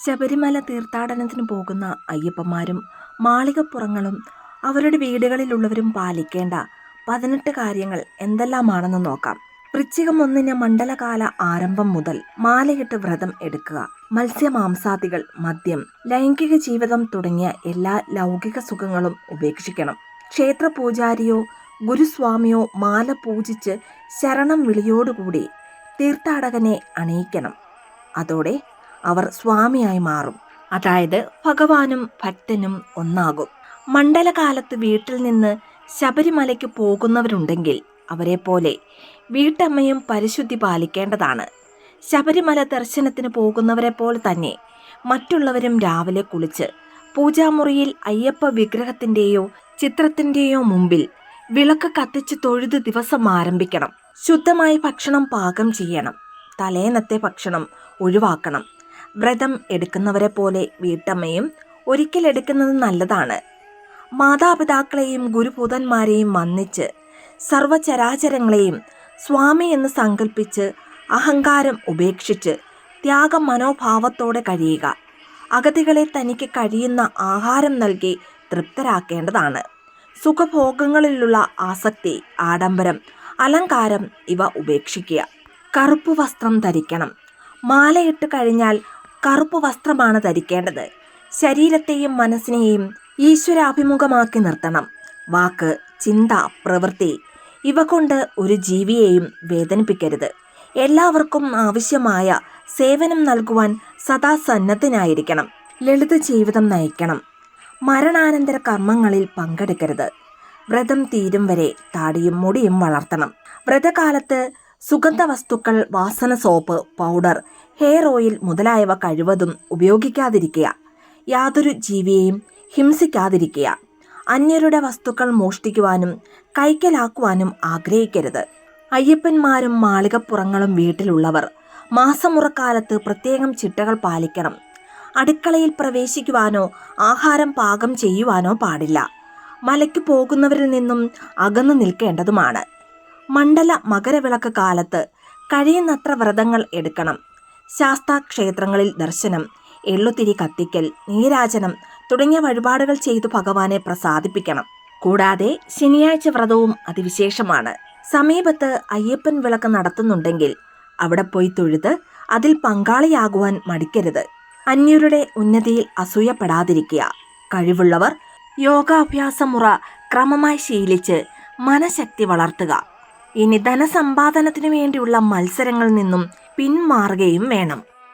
ശബരിമല തീർത്ഥാടനത്തിന് പോകുന്ന അയ്യപ്പന്മാരും മാളികപ്പുറങ്ങളും അവരുടെ വീടുകളിലുള്ളവരും പാലിക്കേണ്ട 18 കാര്യങ്ങൾ എന്തെല്ലാമാണെന്ന് നോക്കാം. വൃശ്ചികം 1 മണ്ഡലകാല ആരംഭം മുതൽ മാലയിട്ട് വ്രതം എടുക്കുക. മത്സ്യമാംസാദികൾ, മദ്യം, ലൈംഗിക ജീവിതം തുടങ്ങിയ എല്ലാ ലൗകിക സുഖങ്ങളും ഉപേക്ഷിക്കണം. ക്ഷേത്ര പൂജാരിയോ ഗുരുസ്വാമിയോ മാല പൂജിച്ച് ശരണം വിളിയോടുകൂടി തീർത്ഥാടകനെ അണിയിക്കണം. അതോടെ അവർ സ്വാമിയായി മാറും. അതായത് ഭഗവാനും ഭക്തനും ഒന്നാകും. മണ്ഡലകാലത്ത് വീട്ടിൽ നിന്ന് ശബരിമലയ്ക്ക് പോകുന്നവരുണ്ടെങ്കിൽ അവരെ പോലെ വീട്ടമ്മയും പരിശുദ്ധി പാലിക്കേണ്ടതാണ്. ശബരിമല ദർശനത്തിന് പോകുന്നവരെ പോലെ തന്നെ മറ്റുള്ളവരും രാവിലെ കുളിച്ച് പൂജാമുറിയിൽ അയ്യപ്പ വിഗ്രഹത്തിൻ്റെയോ ചിത്രത്തിൻ്റെയോ മുമ്പിൽ വിളക്ക് കത്തിച്ച് തൊഴുത് ദിവസം ആരംഭിക്കണം. ശുദ്ധമായി ഭക്ഷണം പാകം ചെയ്യണം. തലേന്നത്തെ ഭക്ഷണം ഒഴിവാക്കണം. വ്രതം എടുക്കുന്നവരെ പോലെ വീട്ടമ്മയും ഒരിക്കൽ എടുക്കുന്നത് നല്ലതാണ്. മാതാപിതാക്കളെയും ഗുരുഭൂതന്മാരെയും വന്ദിച്ച് സർവചരാചരങ്ങളെയും സ്വാമി എന്ന് സങ്കല്പിച്ച് അഹങ്കാരം ഉപേക്ഷിച്ച് ത്യാഗ മനോഭാവത്തോടെ കഴിയുക. അഗതികളെ തനിക്ക് കഴിയുന്ന ആഹാരം നൽകി തൃപ്തരാക്കേണ്ടതാണ്. സുഖഭോഗങ്ങളിലുള്ള ആസക്തി, ആഡംബരം, അലങ്കാരം ഇവ ഉപേക്ഷിക്കുക. കറുപ്പ് വസ്ത്രം ധരിക്കണം. മാലയിട്ട് കഴിഞ്ഞാൽ കറുപ്പ് വസ്ത്രമാണ് ധരിക്കേണ്ടത്. ശരീരത്തെയും മനസ്സിനെയും ഈശ്വരാഭിമുഖമാക്കി നിർത്തണം. വാക്ക്, ചിന്ത, പ്രവൃത്തി ഇവ കൊണ്ട് ഒരു ജീവിയെയും വേദനിപ്പിക്കരുത്. എല്ലാവർക്കും ആവശ്യമായ സേവനം നൽകുവാൻ സദാ സന്നദ്ധനായിരിക്കണം. ലളിത ജീവിതം നയിക്കണം. മരണാനന്തര കർമ്മങ്ങളിൽ പങ്കെടുക്കരുത്. വ്രതം തീരും വരെ താടിയും മുടിയും വളർത്തണം. വ്രതകാലത്ത് സുഗന്ധ വസ്തുക്കൾ, വാസന സോപ്പ്, പൗഡർ, ഹെയർ ഓയിൽ മുതലായവ കഴിവതും ഉപയോഗിക്കാതിരിക്കുക. യാതൊരു ജീവിയെയും ഹിംസിക്കാതിരിക്കുക. അന്യരുടെ വസ്തുക്കൾ മോഷ്ടിക്കുവാനും കൈക്കലാക്കുവാനും ആഗ്രഹിക്കരുത്. അയ്യപ്പന്മാരും മാളികപ്പുറങ്ങളും വീട്ടിലുള്ളവർ മാസമുറക്കാലത്ത് പ്രത്യേകം ചിട്ടകൾ പാലിക്കണം. അടുക്കളയിൽ പ്രവേശിക്കുവാനോ ആഹാരം പാകം ചെയ്യുവാനോ പാടില്ല. മലയ്ക്ക് പോകുന്നവരിൽ നിന്നും അകന്നു നിൽക്കേണ്ടതുമാണ്. മണ്ഡല മകരവിളക്ക് കാലത്ത് കഴിയുന്നത്ര വ്രതങ്ങൾ എടുക്കണം. ശാസ്താ ക്ഷേത്രങ്ങളിൽ ദർശനം, എള്ളുതിരി കത്തിക്കൽ, നീരാജനം തുടങ്ങിയ വഴിപാടുകൾ ചെയ്തു ഭഗവാനെ പ്രസാദിപ്പിക്കണം. കൂടാതെ ശനിയാഴ്ച വ്രതവും അതിവിശേഷമാണ്. സമീപത്ത് അയ്യപ്പൻ വിളക്ക് നടത്തുന്നുണ്ടെങ്കിൽ അവിടെ പോയി തൊഴുത് അതിൽ പങ്കാളിയാകുവാൻ മടിക്കരുത്. അന്യരുടെ ഉന്നതിയിൽ അസൂയപ്പെടാതിരിക്കുക. കഴിവുള്ളവർ യോഗാഭ്യാസമുറ ക്രമമായി ശീലിച്ച് മനഃശക്തി വളർത്തുക. ഇനി ധനസമ്പാദനത്തിനു വേണ്ടിയുള്ള മത്സരങ്ങളിൽ നിന്നും പിന്മാറുകയും വേണം.